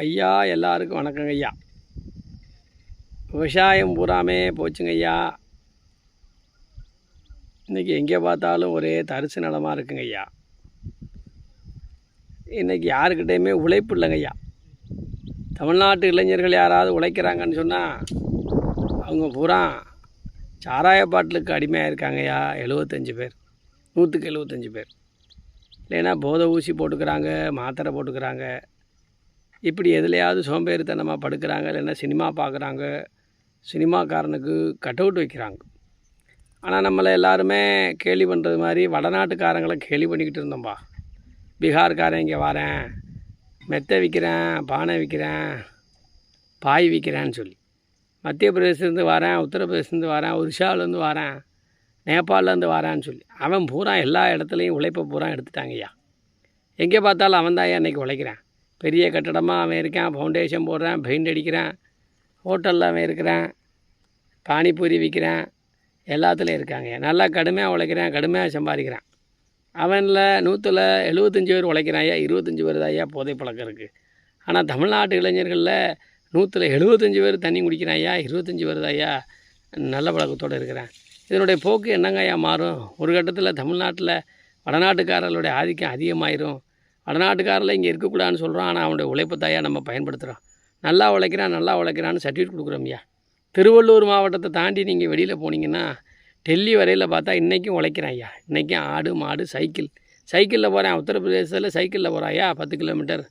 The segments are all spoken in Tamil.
ஐயா எல்லாருக்கும் வணக்கங்க ஐயா. விவசாயம் பூராமே போச்சுங்க ஐயா. இன்றைக்கி எங்கே பார்த்தாலும் ஒரே தரிசு நிலமாக இருக்குங்க ஐயா. இன்றைக்கி யாருக்கிட்டையுமே உழைப்பு இல்லைங்க ஐயா. தமிழ்நாட்டு இளைஞர்கள் யாராவது உழைக்கிறாங்கன்னு சொன்னால் அவங்க பூரா சாராய பாட்டிலுக்கு அடிமையாக இருக்காங்க ஐயா. 75 பேர், 100க்கு 75 பேர். இல்லைன்னா போதை ஊசி போட்டுக்கிறாங்க, மாத்திரை போட்டுக்கிறாங்க. இப்படி எதுலையாவது சோம்பேறித்தனமாக படுக்கிறாங்க. இல்லைன்னா சினிமா பார்க்குறாங்க, சினிமாக்காரனுக்கு கட் அவுட் வைக்கிறாங்க. ஆனால் நம்மளை எல்லாருமே கேலி பண்ணுறது மாதிரி வடநாட்டுக்காரங்களை கேலி பண்ணிக்கிட்டு இருந்தோம்பா. பீகார்காரன் இங்கே வரேன், மெத்தை விற்கிறேன், பானை விற்கிறேன், பாய் விற்கிறேன்னு சொல்லி. மத்திய பிரதேசத்துலேருந்து வரேன், உத்தரப்பிரதேசத்துலேருந்து வரேன், ஒரிசாவிலேருந்து வரேன், நேபாளிலேருந்து வரேன்னு சொல்லி அவன் பூரா எல்லா இடத்துலையும் உழைப்பை பூரா எடுத்துட்டாங்கய்யா. எங்கே பார்த்தாலும் அவன் தான் இன்றைக்கி உழைக்கிறான். பெரிய கட்டடமாக அவன் இருக்கான், ஃபவுண்டேஷன் போடுறான், பெயிண்ட் அடிக்கிறான், ஹோட்டலில் அவன் இருக்கிறான், பானிபூரி விற்கிறான், எல்லாத்துலேயும் இருக்காங்க. நல்லா கடுமையாக உழைக்கிறான், கடுமையாக சம்பாதிக்கிறான். அவனில் 175 பேர் உழைக்கிறான் ஐயா. 25 பேர் தான் ஐயா போதை பழக்கம் இருக்குது. ஆனால் தமிழ்நாட்டு இளைஞர்களில் 175 பேர் தண்ணி குடிக்கிறான் ஐயா. 25 பேர் தான் ஐயா நல்ல பழக்கத்தோடு இருக்கிறான். இதனுடைய போக்கு என்னங்க ஐயா மாறும்? ஒரு கட்டத்தில் தமிழ்நாட்டில் வடநாட்டுக்காரர்களுடைய ஆதிக்கம் அதிகமாயிரும். வடநாட்டுக்காரில் இங்கே இருக்கக்கூடாதுன்னு சொல்கிறோம். ஆனால் அவனுடைய உழைப்பு தாயா நம்ம பயன்படுத்துகிறோம். நல்லா உழைக்கிறான்னு சர்டிஃபிகேட் கொடுக்குறோம் ஐயா. திருவள்ளூர் மாவட்டத்தை தாண்டி நீங்கள் வெளியில் போனீங்கன்னா டெல்லி வரையில் பார்த்தா இன்றைக்கும் உழைக்கிறான் ஐயா. இன்றைக்கும் ஆடு மாடு சைக்கிளில் போகிறேன். உத்தரப்பிரதேசத்தில் சைக்கிளில் போகிறான் ஐயா. 10 கிலோமீட்டர்.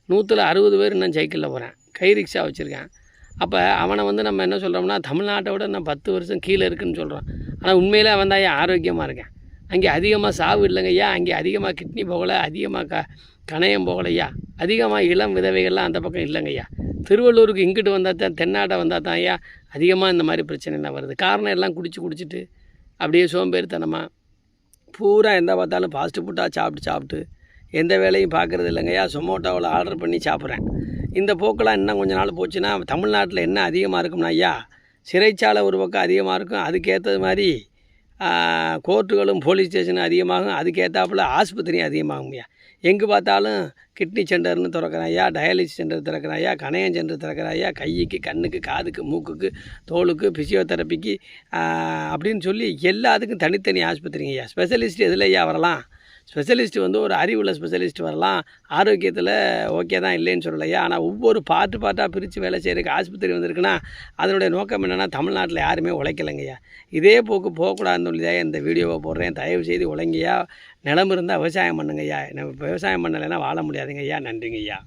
160 பேர் இன்னும் சைக்கிளில் போகிறேன். கை ரிக்ஷா வச்சுருக்கேன். அப்போ அவனை நம்ம என்ன சொல்கிறோம்னா தமிழ்நாட்டை விட நான் 10 வருஷம் கீழே இருக்குதுன்னு சொல்கிறோம். ஆனால் உண்மையிலே அவன் தான் ஐயா ஆரோக்கியமாக இருக்கேன். அங்கே அதிகமாக சாவு இல்லைங்க ஐயா. அங்கே அதிகமாக கிட்னி போகலை, அதிகமாக கணையம் போகலையா, அதிகமாக இளம் விதவைகள்லாம் அந்த பக்கம் இல்லைங்க ஐயா. திருவள்ளூருக்கு இங்கிட்டு வந்தால் தான், தென்னாட்டை வந்தால் தான் ஐயா அதிகமாக இந்த மாதிரி பிரச்சனைலாம் வருது. காரணம் எல்லாம் குடிச்சிட்டு அப்படியே சோம்பேறித்தனமாக பூரா எந்த பார்த்தாலும் ஃபாஸ்ட்டு ஃபுட்டாக சாப்பிட்டு எந்த வேலையும் பார்க்குறது இல்லைங்க ஐயா. சொமோட்டோவில் ஆர்டர் பண்ணி சாப்பிட்றேன். இந்த போக்கெல்லாம் இன்னும் கொஞ்சம் நாள் போச்சுன்னா தமிழ்நாட்டில் என்ன அதிகமாக இருக்கும்னா ஐயா, சிறைச்சாலை ஒரு பக்கம் அதிகமாக இருக்கும். அதுக்கேற்றது மாதிரி கோர்ட்டுகளும் போலீஸ் ஸ்டேஷனும் அதிகமாகும். அதுக்கேற்றாப்புல ஆஸ்பத்திரியும் அதிகமாகும் ஐயா. எங்கே பார்த்தாலும் கிட்னி சென்டர்னு திறக்கிறான் ஐயா, டயாலிசிஸ் சென்டர் திறக்கிறான் ஐயா, கணையம் சென்டர் திறக்கிறான் ஐயா, கைக்கு, கண்ணுக்கு, காதுக்கு, மூக்குக்கு, தோலுக்கு, ஃபிசியோதெரப்பிக்கு அப்படின்னு சொல்லி எல்லாத்துக்கும் தனித்தனி ஆஸ்பத்திரிங்க ஐயா. ஸ்பெஷலிஸ்ட் எதில் ஐயா வரலாம்? ஸ்பெஷலிஸ்ட்டு ஒரு அறிவுள்ள ஸ்பெஷலிஸ்ட் வரலாம். ஆரோக்கியத்தில் ஓகே தான், இல்லைன்னு சொல்லலையா. ஆனால் ஒவ்வொரு பார்ட்டாக பிரித்து வேலை செய்கிறதுக்கு ஆஸ்பத்திரி வந்திருக்குன்னா அதனுடைய நோக்கம் என்னென்னா தமிழ்நாட்டில் யாருமே உழைக்கலைங்கய்யா. இதே போக்கு போகக்கூடாதுன்னு சொல்லியா இந்த வீடியோவை போடுறேன். தயவு செய்து உழைங்கய்யா. நிலம் இருந்தால் விவசாயம் பண்ணுங்கய்யா. நம்ம விவசாயம் பண்ணலைன்னா வாழ முடியாதுங்க ஐயா. நன்றிங்க ஐயா.